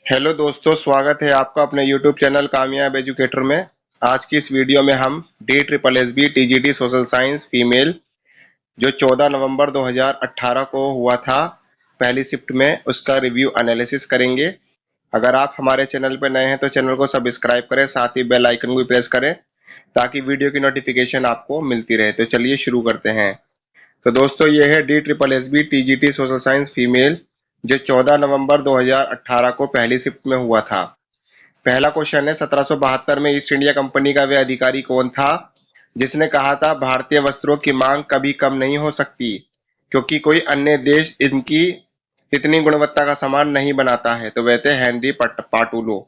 Hello दोस्तों, स्वागत है आपका अपने यूट्यूब चैनल कामयाब एजुकेटर में। आज की इस वीडियो में हम DSSB TGT social science female जो 14 नवंबर 2018 को हुआ था पहली शिफ्ट में, उसका रिव्यू एनालिसिस करेंगे। अगर आप हमारे चैनल पर नए हैं तो चैनल को सब्सक्राइब करें, साथ ही बेल आइकन को भी प्रेस करें ताकि वीडियो की नोटिफिकेशन आपको मिलती रहे। तो चलिए शुरू करते हैं। तो दोस्तों, ये है DSSB TGT social science female जो 14 नवंबर 2018 को पहली शिफ्ट में हुआ था। पहला क्वेश्चन है, 1772 में ईस्ट इंडिया कंपनी का वह अधिकारी कौन था जिसने कहा था भारतीय वस्त्रों की मांग कभी कम नहीं हो सकती क्योंकि कोई अन्य देश इनकी इतनी गुणवत्ता का सामान नहीं बनाता है? तो वह थे हेनरी पाटुलो।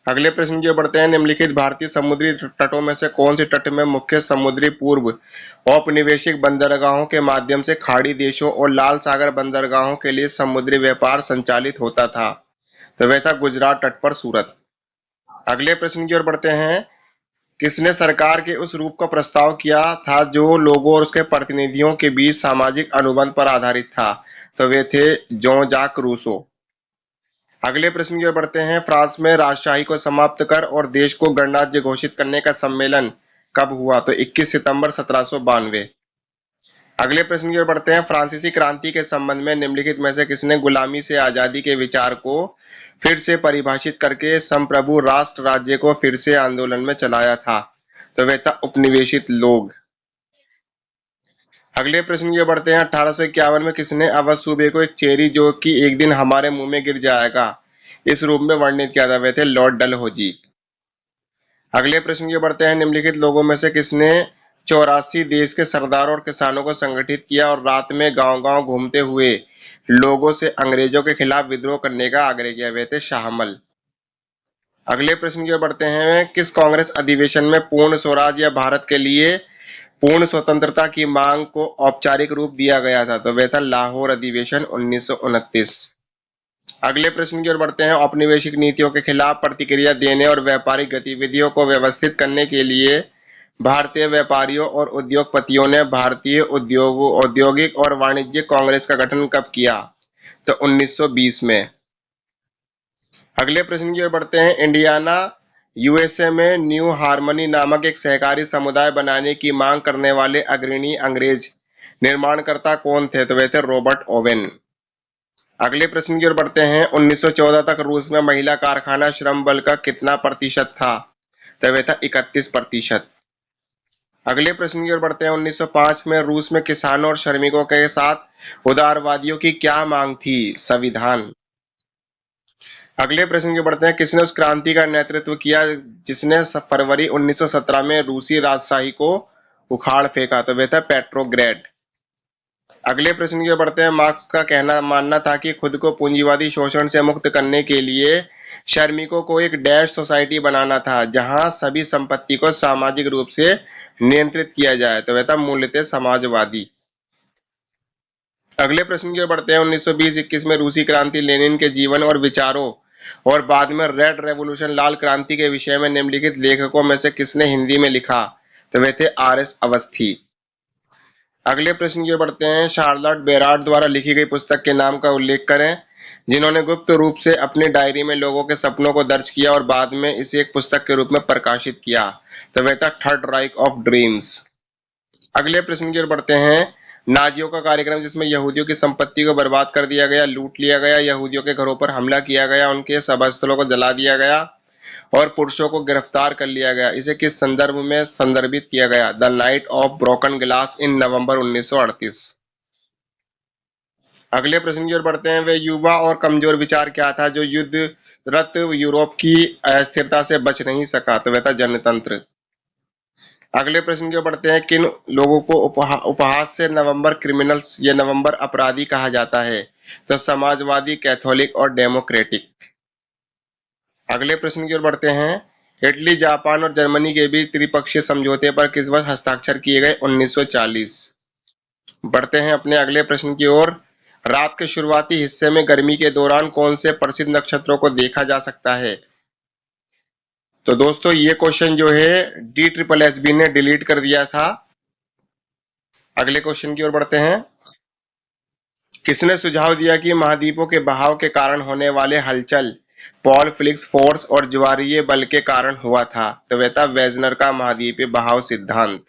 अगले प्रश्न की ओर बढ़ते हैं। निम्नलिखित भारतीय समुद्री तटों में से कौन से तट में मुख्य समुद्री पूर्व औपनिवेशिक बंदरगाहों के माध्यम से खाड़ी देशों और लाल सागर बंदरगाहों के लिए समुद्री व्यापार संचालित होता था? तो वह था गुजरात तट पर सूरत। अगले प्रश्न की ओर बढ़ते हैं। किसने सरकार के उस रूप का प्रस्ताव किया था जो लोगों और उसके प्रतिनिधियों के बीच सामाजिक अनुबंध पर आधारित था? तो वे थे जॉन जाक रूसो। अगले प्रश्न की ओर बढ़ते हैं। फ्रांस में राजशाही को समाप्त कर और देश को गणराज्य घोषित करने का सम्मेलन कब हुआ? तो 21 सितंबर 1792। अगले प्रश्न की ओर बढ़ते हैं। फ्रांसीसी क्रांति के संबंध में निम्नलिखित में से किसने गुलामी से आजादी के विचार को फिर से परिभाषित करके संप्रभु राष्ट्र राज्य को फिर से आंदोलन में चलाया था? तो वह था उपनिवेशित लोग। अगले प्रश्न की ओर बढ़ते हैं। 1851 में किसने अवध सूबे को एक चेरी जो कि एक दिन हमारे मुंह में गिर जाएगा इस रूप में वर्णित किया था? वह थे लॉर्ड डलहौजी। अगले प्रश्न की ओर बढ़ते हैं। निम्नलिखित लोगों में से किसने 84 देश के सरदारों और किसानों को संगठित किया और रात में गांव-गांव घूमते हुए लोगों से अंग्रेजों के खिलाफ विद्रोह करने का आग्रह किया? वह थे शाहमल। अगले प्रश्न की ओर बढ़ते हैं। किस कांग्रेस अधिवेशन में पूर्ण स्वराज या भारत के लिए पूर्ण स्वतंत्रता की मांग को औपचारिक रूप दिया गया था? तो वह था लाहौर अधिवेशन 1929। अगले प्रश्न की ओर बढ़ते हैं। औपनिवेशिक नीतियों के खिलाफ प्रतिक्रिया देने और व्यापारिक गतिविधियों को व्यवस्थित करने के लिए भारतीय व्यापारियों और उद्योगपतियों ने भारतीय औद्योगिक और वाणिज्यिक कांग्रेस का गठन कब किया? तो 1920 में। अगले प्रश्न की ओर बढ़ते हैं। इंडियाना USA में न्यू हार्मनी नामक एक सहकारी समुदाय बनाने की मांग करने वाले अग्रणी अंग्रेज निर्माणकर्ता कौन थे? तो वे थे रॉबर्ट ओवेन। अगले प्रश्न की ओर बढ़ते हैं। 1914 तक रूस में महिला कारखाना श्रम बल का कितना प्रतिशत था? तो वह था 31%। अगले प्रश्न की ओर बढ़ते हैं। 1905 में रूस में किसानों और श्रमिकों के साथ उदारवादियों की क्या मांग थी? संविधान। अगले प्रश्न की ओर बढ़ते हैं। किसने उस क्रांति का नेतृत्व किया जिसने फरवरी 1917 में रूसी राजशाही को उखाड़ फेंका? तो वह था पेट्रोग्रेड। अगले प्रश्न की ओर बढ़ते हैं। मार्क्स का मानना था कि खुद को पूंजीवादी शोषण से मुक्त करने के लिए श्रमिकों को एक डैश सोसाइटी बनाना था जहां सभी संपत्ति को सामाजिक रूप से नियंत्रित किया जाए? तो वह था मूलतः समाजवादी। अगले प्रश्न की ओर बढ़ते हैं। 1920-21 में रूसी क्रांति लेनिन के जीवन और विचारों और बाद में रेड रेवोल्यूशन लाल क्रांति के विषय में निम्नलिखित लेखकों में से किसने हिंदी में लिखा? तो वे थे RS अवस्थी। अगले प्रश्न की ओर बढ़ते हैं। शार्लट बेराड द्वारा लिखी गई पुस्तक के नाम का उल्लेख करें जिन्होंने गुप्त रूप से अपनी डायरी में लोगों के सपनों को दर्ज किया और बाद में इसे एक पुस्तक के रूप में प्रकाशित किया? तो वह था थर्ड राइक ऑफ ड्रीम्स। अगले प्रश्न की ओर बढ़ते हैं। नाजियों का कार्यक्रम जिसमें यहूदियों की संपत्ति को बर्बाद कर दिया गया, लूट लिया गया, यहूदियों के घरों पर हमला किया गया, उनके सभा स्थलों को जला दिया गया और पुरुषों को गिरफ्तार कर लिया गया, इसे किस संदर्भ में संदर्भित किया गया? The night of broken glass in November 1938। अगले प्रश्न की ओर बढ़ते हैं। वे युवा और कमजोर विचार क्या था जो युद्धरत यूरोप की अस्थिरता से बच नहीं सका? तो वह था जनतंत्र। अगले प्रश्न की ओर बढ़ते हैं। किन लोगों को उपहास से नवंबर क्रिमिनल्स या नवंबर अपराधी कहा जाता है? तो समाजवादी, कैथोलिक और डेमोक्रेटिक। अगले प्रश्न की ओर बढ़ते हैं। इटली, जापान और जर्मनी के बीच त्रिपक्षीय समझौते पर किस वर्ष हस्ताक्षर किए गए? 1940। बढ़ते हैं अपने अगले प्रश्न की ओर। रात के शुरुआती हिस्से में गर्मी के दौरान कौन से प्रसिद्ध नक्षत्रों को देखा जा सकता है? तो दोस्तों, ये क्वेश्चन जो है DSSB ने डिलीट कर दिया था। अगले क्वेश्चन की ओर बढ़ते हैं। किसने सुझाव दिया कि महाद्वीपों के बहाव के कारण होने वाले हलचल पॉल फिलिक्स फोर्स और ज्वारीय बल के कारण हुआ था? तो वह था वेजनर का महाद्वीपीय बहाव सिद्धांत।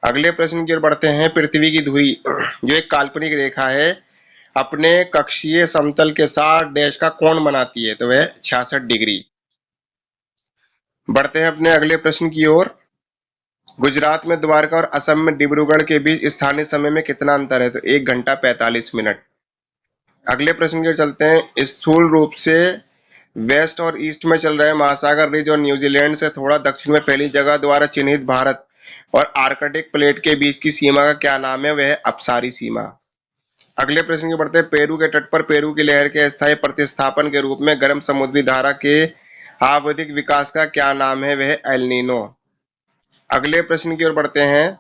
अगले प्रश्न की ओर बढ़ते हैं। पृथ्वी की धुरी जो एक काल्पनिक रेखा है अपने कक्षीय समतल के साथ डैश का कोण बनाती है, तो वह 66 डिग्री। बढ़ते हैं अपने अगले प्रश्न की ओर। गुजरात में द्वारका और असम में डिब्रूगढ़ के बीच स्थानीय समय में कितना अंतर है? तो 1 घंटा 45 मिनट। अगले प्रश्न की ओर चलते हैं। स्थूल रूप से वेस्ट और ईस्ट में चल रहे महासागर रिज और न्यूजीलैंड से थोड़ा दक्षिण में फैली जगह द्वारा चिन्हित भारत और आर्कटिक प्लेट के बीच की सीमा का क्या नाम है? वह अपसारी सीमा। अगले प्रश्न की बढ़ते हैं। पेरू के तट पर पेरू की लहर के अस्थायी प्रतिस्थापन के रूप में गर्म समुद्री धारा के आवधिक विकास का क्या नाम है? वह एल नीनो। अगले प्रश्न की ओर बढ़ते हैं।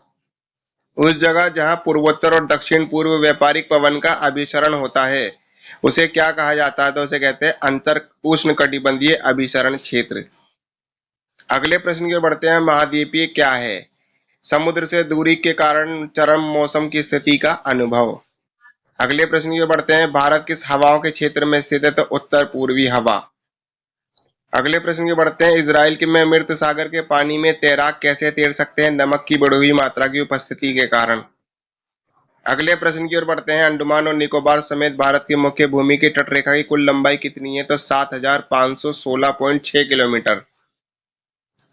उस जगह जहां पूर्वोत्तर और दक्षिण पूर्व व्यापारिक पवन का अभिसरण होता है उसे क्या कहा जाता है? तो उसे कहते हैं अंतर उष्णकटिबंधीय अभिसरण क्षेत्र। अगले प्रश्न की ओर बढ़ते हैं। महाद्वीपीय क्या है? समुद्र से दूरी के कारण चरम मौसम की स्थिति का अनुभव। अगले प्रश्न की ओर बढ़ते हैं। भारत किस हवाओं के क्षेत्र में स्थित है? तो उत्तर पूर्वी हवा। अगले प्रश्न की बढ़ते हैं। इजराइल के में मृत सागर के पानी में तैराक कैसे तैर सकते हैं? नमक की बढ़ी हुई मात्रा की उपस्थिति के कारण। अगले प्रश्न की ओर बढ़ते हैं। अंडमान और निकोबार समेत भारत की मुख्य भूमि की तटरेखा की कुल लंबाई कितनी है? तो 7516.6 किलोमीटर।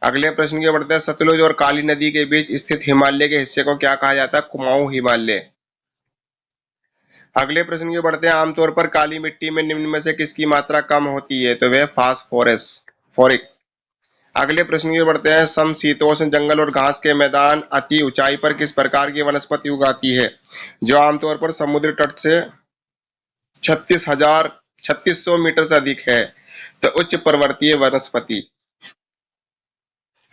अगले प्रश्न की ओर बढ़ते हैं। सतलुज और काली नदी के बीच स्थित हिमालय के हिस्से को क्या कहा जाता है? कुमाऊं हिमालय। अगले प्रश्न की ओर बढ़ते हैं। आमतौर पर काली मिट्टी में निम्न में से किसकी मात्रा कम होती है? तो वह फास्फोरिक। अगले प्रश्न की ओर बढ़ते हैं। समशीतोष्ण जंगल और घास के मैदान अति ऊंचाई पर किस प्रकार की वनस्पति उगाती है जो आमतौर पर समुद्र तट से 3600 मीटर से अधिक है? तो उच्च पर्वतीय वनस्पति।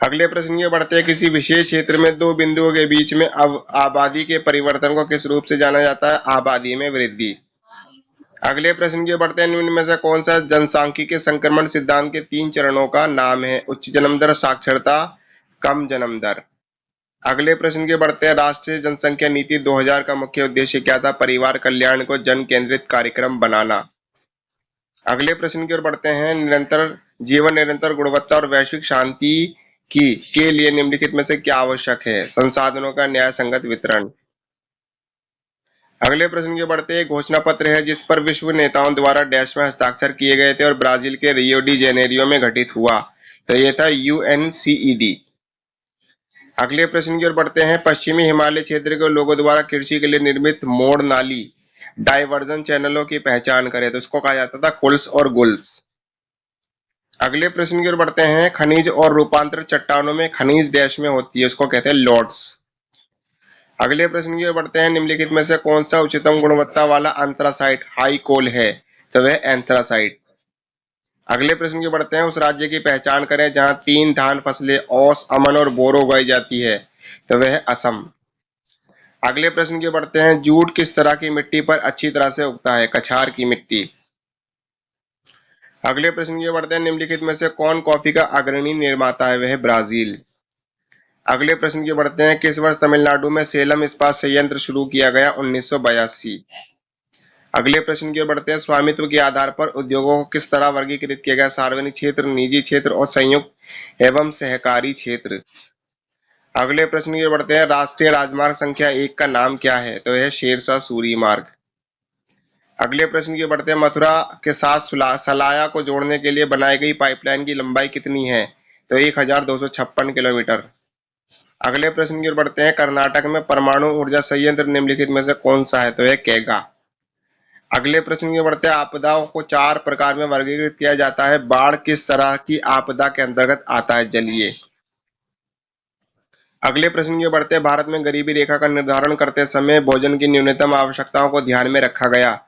अगले प्रश्न की ओर बढ़ते हैं। किसी विशेष क्षेत्र में दो बिंदुओं के बीच में आबादी के परिवर्तन को किस रूप से जाना जाता है? आबादी में वृद्धि। अगले प्रश्न की ओर बढ़ते हैं। निम्न में से कौन सा जनसांख्यिकीय संक्रमण सिद्धांत के 3 चरणों का नाम है? उच्च जन्म दर, साक्षरता, कम जन्म दर। अगले प्रश्न की ओर बढ़ते हैं। राष्ट्रीय जनसंख्या नीति 2000 का मुख्य उद्देश्य क्या था? परिवार कल्याण को जन केंद्रित कार्यक्रम बनाना। अगले प्रश्न की ओर बढ़ते हैं। निरंतर गुणवत्ता और वैश्विक शांति के लिए निम्नलिखित में से क्या आवश्यक है? संसाधनों का न्याय संगत वितरण। अगले प्रश्न की बढ़ते हैं। घोषणा पत्र है जिस पर विश्व नेताओं द्वारा डैश में हस्ताक्षर किए गए थे और ब्राजील के रियो डी जेनेरियो में घटित हुआ? तो यह था UNCED। अगले प्रश्न की ओर बढ़ते हैं। पश्चिमी हिमालय क्षेत्र के लोगों द्वारा कृषि के लिए निर्मित मोड़ नाली डाइवर्जन चैनलों की पहचान करें? तो उसको कहा जाता था कुल्स और गुल्स। अगले प्रश्न की ओर बढ़ते हैं। खनिज और रूपांतर चट्टानों में खनिज डैश में होती है, उसको कहते हैं लॉड्स। अगले प्रश्न की ओर बढ़ते हैं। निम्नलिखित में से कौन सा उच्चतम गुणवत्ता वाला एंथ्रासाइट हाई कोल है? तो वह एंथ्रासाइट। अगले प्रश्न की बढ़ते हैं। उस राज्य की पहचान करें जहां 3 धान फसलें ओस, अमन और बोरो उगाई जाती है? तो वह असम। अगले प्रश्न की बढ़ते हैं। जूट किस तरह की मिट्टी पर अच्छी तरह से उगता है? कछार की मिट्टी। अगले प्रश्न की बढ़ते हैं। निम्नलिखित में से कौन कॉफी का अग्रणी निर्माता है? वह ब्राजील। अगले प्रश्न की बढ़ते हैं। किस वर्ष तमिलनाडु में सेलम इस्पात संयंत्र शुरू किया गया? 1982। अगले प्रश्न की ओर बढ़ते हैं। स्वामित्व के आधार पर उद्योगों को किस तरह वर्गीकृत किया गया? सार्वजनिक क्षेत्र, निजी क्षेत्र और संयुक्त एवं सहकारी क्षेत्र। अगले प्रश्न की ओर बढ़ते हैं। राष्ट्रीय राजमार्ग संख्या 1 का नाम क्या है? तो यह शेरशाह सूरी मार्ग। अगले प्रश्न की बढ़ते हैं। मथुरा के साथ सलाया को जोड़ने के लिए बनाई गई पाइपलाइन की लंबाई कितनी है? तो 1256 किलोमीटर। अगले प्रश्न की ओर बढ़ते हैं। कर्नाटक में परमाणु ऊर्जा संयंत्र निम्नलिखित में से कौन सा है? तो यह केगा। अगले प्रश्न की ओर बढ़ते हैं। आपदाओं को 4 प्रकार में वर्गीकृत किया जाता है। बाढ़ किस तरह की आपदा के अंतर्गत आता है? जलीय। अगले प्रश्न की ओर बढ़ते हैं। भारत में गरीबी रेखा का निर्धारण करते समय भोजन की न्यूनतम आवश्यकताओं को ध्यान में रखा गया।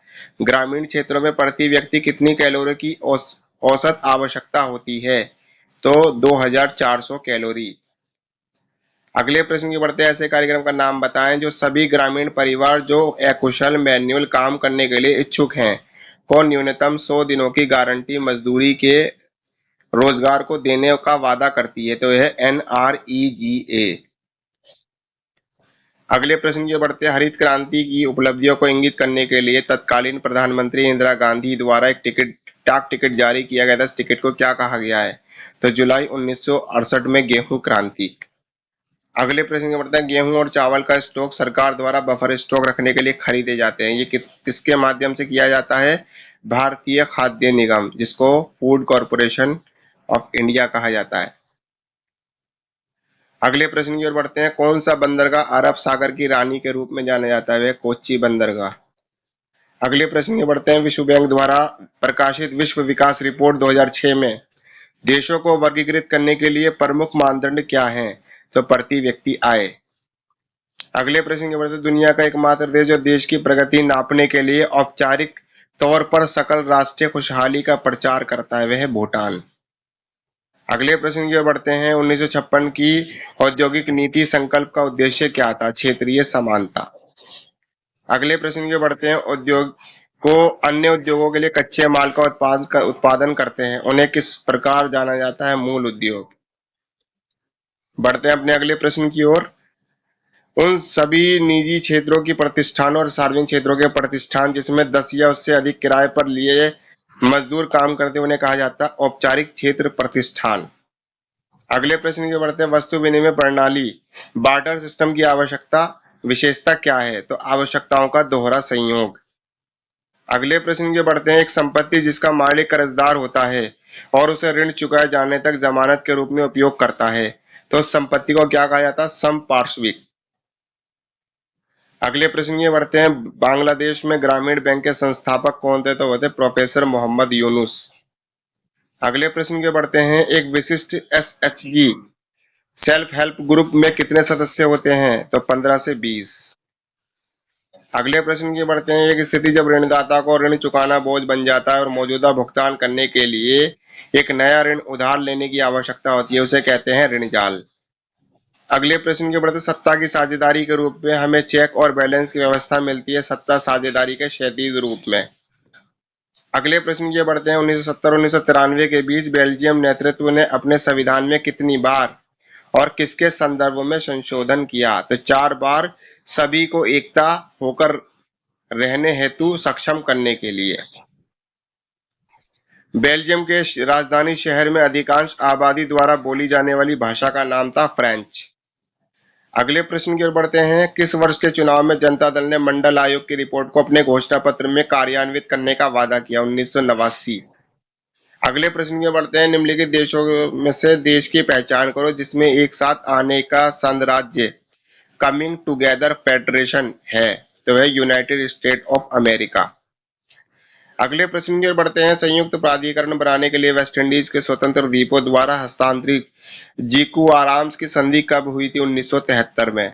ग्रामीण क्षेत्रों में प्रति व्यक्ति कितनी कैलोरी की औसत आवश्यकता होती है? तो 2400 कैलोरी। अगले प्रश्न की बढ़ते हैं। ऐसे कार्यक्रम का नाम बताएं जो सभी ग्रामीण परिवार जो अकुशल मैन्युअल काम करने के लिए इच्छुक हैं को न्यूनतम 100 दिनों की गारंटी मजदूरी के रोजगार को देने का वादा करती है? तो यह NREGA। अगले प्रश्न की बढ़ते हैं, हरित क्रांति की उपलब्धियों को इंगित करने के लिए तत्कालीन प्रधानमंत्री इंदिरा गांधी द्वारा एक डाक टिकट जारी किया गया था। इस टिकट को क्या कहा गया है? तो जुलाई 1968 में गेहूं क्रांति। अगले प्रश्न की बढ़ते हैं, गेहूं और चावल का स्टॉक सरकार द्वारा बफर स्टॉक रखने के लिए खरीदे जाते हैं। ये किसके माध्यम से किया जाता है? भारतीय खाद्य निगम, जिसको फूड कॉरपोरेशन ऑफ इंडिया कहा जाता है। अगले प्रश्न की ओर बढ़ते हैं, कौन सा बंदरगाह अरब सागर की रानी के रूप में जाना जाता है? वह कोच्चि बंदरगाह। अगले प्रश्न की बढ़ते हैं, विश्व बैंक द्वारा प्रकाशित विश्व विकास रिपोर्ट 2006 में देशों को वर्गीकृत करने के लिए प्रमुख मानदंड क्या हैं? तो प्रति व्यक्ति आय। अगले प्रश्न की बढ़ते हैं, दुनिया का एकमात्र देश जो देश की प्रगति नापने के लिए औपचारिक तौर पर सकल राष्ट्रीय खुशहाली का प्रचार करता है, वह है भूटान। अगले प्रश्न की ओर बढ़ते हैं, 1956 की औद्योगिक नीति संकल्प का उद्देश्य क्या था? क्षेत्रीय समानता। अगले प्रश्न की ओर बढ़ते हैं, उद्योग को अन्य उद्योगों के लिए कच्चे माल का उत्पादन करते हैं, उन्हें किस प्रकार जाना जाता है? मूल उद्योग। बढ़ते हैं अपने अगले प्रश्न की ओर, उन सभी निजी क्षेत्रों की प्रतिष्ठानों और सार्वजनिक क्षेत्रों के प्रतिष्ठान जिसमें 10 या उससे अधिक किराए पर लिए मजदूर काम करते हैं, उन्हें कहा जाता है औपचारिक क्षेत्र प्रतिष्ठान। अगले प्रश्न की बढ़ते हैं, वस्तु विनिमय प्रणाली बार्टर सिस्टम की आवश्यकता विशेषता क्या है? तो आवश्यकताओं का दोहरा संयोग। अगले प्रश्न की बढ़ते हैं, एक संपत्ति जिसका मालिक कर्जदार होता है और उसे ऋण चुकाए जाने तक जमानत के रूप में उपयोग करता है, तो उस संपत्ति को क्या कहा जाता है? संपार्श्विक। अगले प्रश्न की बढ़ते हैं, बांग्लादेश में ग्रामीण बैंक के संस्थापक कौन थे? तो वो थे प्रोफेसर मोहम्मद यूनुस। अगले प्रश्न के बढ़ते हैं, एक विशिष्ट एसएचजी सेल्फ हेल्प ग्रुप में कितने सदस्य होते हैं? तो 15 से 20। अगले प्रश्न की बढ़ते हैं, एक स्थिति जब ऋणदाता को ऋण चुकाना बोझ बन जाता है और मौजूदा भुगतान करने के लिए एक नया ऋण उधार लेने की आवश्यकता होती है, उसे कहते हैं ऋण जाल। अगले प्रश्न के बढ़ते, सत्ता की साझेदारी के रूप में हमें चेक और बैलेंस की व्यवस्था मिलती है, सत्ता साझेदारी के क्षैतिज रूप में। अगले प्रश्न के बढ़ते हैं, 1970-1993 के बीच बेल्जियम नेतृत्व ने अपने संविधान में कितनी बार और किसके संदर्भ में संशोधन किया? तो 4 बार, सभी को एकता होकर रहने हेतु सक्षम करने के लिए। बेल्जियम के राजधानी शहर में अधिकांश आबादी द्वारा बोली जाने वाली भाषा का नाम था फ्रेंच। अगले प्रश्न की ओर बढ़ते हैं, किस वर्ष के चुनाव में जनता दल ने मंडल आयोग की रिपोर्ट को अपने घोषणा पत्र में कार्यान्वित करने का वादा किया? 1989। अगले प्रश्न की ओर बढ़ते हैं, निम्नलिखित देशों में से देश की पहचान करो जिसमें एक साथ आने का संघराज्य कमिंग टुगेदर फेडरेशन है, तो वह यूनाइटेड स्टेट ऑफ अमेरिका। अगले प्रश्न की ओर बढ़ते हैं, संयुक्त प्राधिकरण बनाने के लिए वेस्ट इंडीज के स्वतंत्र द्वीपों द्वारा हस्तांतरित जिकुआराम्स की संधि कब हुई थी? 1973 में।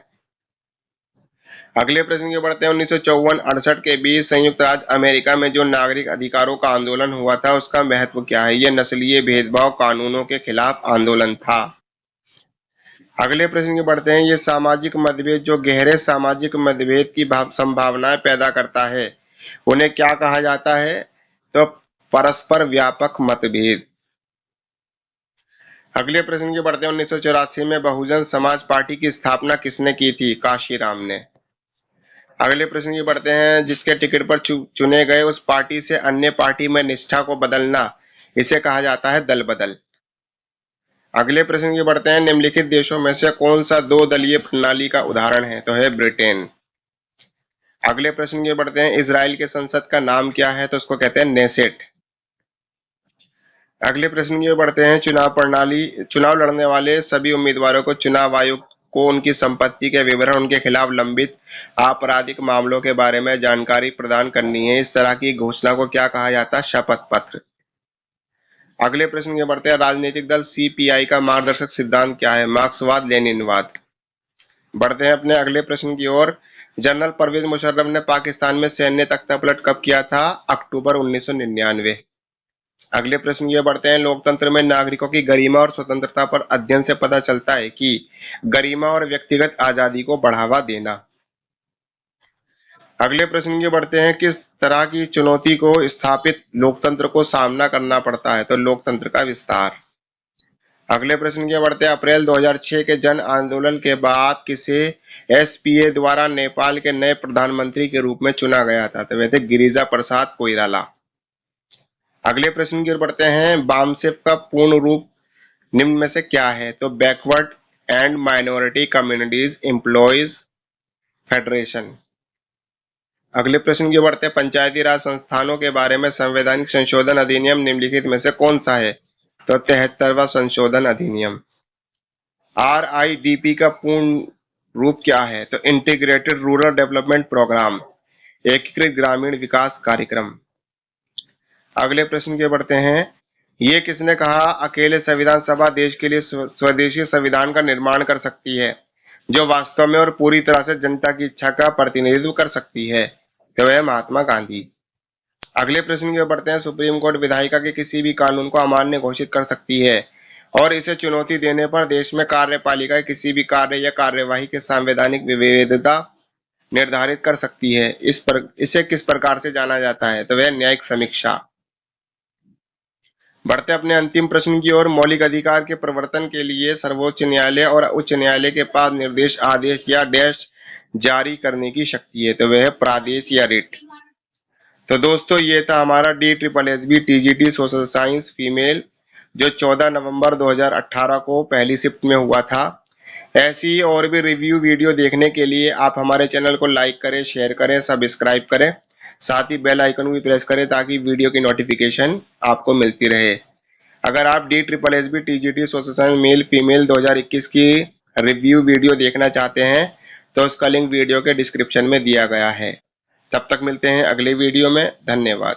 अगले प्रश्न की ओर बढ़ते हैं, 1954-68 के बीच संयुक्त राज्य अमेरिका में जो नागरिक अधिकारों का आंदोलन हुआ था उसका महत्व क्या है? यह नस्लीय भेदभाव कानूनों के खिलाफ आंदोलन था। अगले प्रश्न की बढ़ते हैं, ये सामाजिक मतभेद जो गहरे सामाजिक मतभेद की संभावनाएं पैदा करता है, उन्हें क्या कहा जाता है? तो परस्पर व्यापक मतभेद। अगले प्रश्न की बढ़ते हैं, 1984 में बहुजन समाज पार्टी की स्थापना किसने की थी? काशीराम ने। अगले प्रश्न की बढ़ते हैं, जिसके टिकट पर चुने गए उस पार्टी से अन्य पार्टी में निष्ठा को बदलना, इसे कहा जाता है दल बदल। अगले प्रश्न की बढ़ते हैं, निम्नलिखित देशों में से कौन सा 2 दलीय प्रणाली का उदाहरण है? तो है ब्रिटेन। अगले प्रश्न की बढ़ते हैं, इजराइल के संसद का नाम क्या है? तो उसको कहते हैं नेसेट। अगले प्रश्न की बढ़ते हैं, चुनाव लड़ने वाले सभी उम्मीदवारों को चुनाव आयोग को उनकी संपत्ति के विवरण, उनके खिलाफ लंबित आपराधिक मामलों के बारे में जानकारी प्रदान करनी है। इस तरह की घोषणा को क्या कहा जाता है? शपथ पत्र। अगले प्रश्न के बढ़ते हैं, राजनीतिक दल सीपीआई का मार्गदर्शक सिद्धांत क्या है? मार्क्सवाद लेनिनवाद। बढ़ते हैं अपने अगले प्रश्न की ओर, जनरल परवेज मुशर्रफ ने पाकिस्तान में सैन्य तख्तापलट कब किया था? अक्टूबर 1999। अगले प्रश्न ये बढ़ते हैं, लोकतंत्र में नागरिकों की गरिमा और स्वतंत्रता पर अध्ययन से पता चलता है कि गरिमा और व्यक्तिगत आजादी को बढ़ावा देना। अगले प्रश्न ये बढ़ते हैं, किस तरह की चुनौती को स्थापित लोकतंत्र को सामना करना पड़ता है? तो लोकतंत्र का विस्तार। अगले प्रश्न की ओर बढ़ते हैं। अप्रैल 2006 के जन आंदोलन के बाद किसे एसपीए द्वारा नेपाल के नए प्रधानमंत्री के रूप में चुना गया था? तो वे थे गिरिजा प्रसाद कोइराला। अगले प्रश्न की ओर बढ़ते हैं। बामसेफ का पूर्ण रूप निम्न में से क्या है? तो backward and minority communities employees federation. अगले प्रश्न की ओर बढ़ते हैं। पंचायती राज संस्थानों के बारे में संवैधानिक संशोधन अधिनियम निम्नलिखित में से कौन सा है? तो 73वां संशोधन अधिनियम। RIDP का पूर्ण रूप क्या है? तो इंटीग्रेटेड रूरल डेवलपमेंट प्रोग्राम, एकीकृत ग्रामीण विकास कार्यक्रम। अगले प्रश्न के बढ़ते हैं। ये किसने कहा अकेले संविधान सभा देश के लिए स्वदेशी संविधान का निर्माण कर सकती है जो वास्तव में और पूरी तरह से जनता की इच्छा का प्रतिनिधित्व कर सकती है? तो वह महात्मा गांधी। अगले प्रश्न की ओर बढ़ते हैं। सुप्रीम कोर्ट विधायिका के किसी भी कानून को अमान्य घोषित कर सकती है और इसे चुनौती देने पर देश में कार्यपालिका किसी भी कार्य या कार्यवाही के संवैधानिक विविधता निर्धारित कर सकती है। इसे किस प्रकार से जाना जाता है? तो वह न्यायिक समीक्षा। बढ़ते अपने अंतिम प्रश्न की ओर। मौलिक अधिकार के प्रवर्तन के लिए सर्वोच्च न्यायालय और उच्च न्यायालय के पास निर्देश, आदेश या डैश जारी करने की शक्ति है। तो वह है प्रादेश या रिट। तो दोस्तों ये था हमारा DSSB TGT social science female जो 14 नवंबर 2018 को पहली शिफ्ट में हुआ था। ऐसी और भी रिव्यू वीडियो देखने के लिए आप हमारे चैनल को लाइक करें, शेयर करें, सब्सक्राइब करें, साथ ही बेल आइकन भी प्रेस करें ताकि वीडियो की नोटिफिकेशन आपको मिलती रहे। अगर आप DSSB TGT social science male female 2021 की रिव्यू वीडियो देखना चाहते हैं तो उसका लिंक वीडियो के डिस्क्रिप्शन में दिया गया है। तब तक मिलते हैं अगले वीडियो में। धन्यवाद।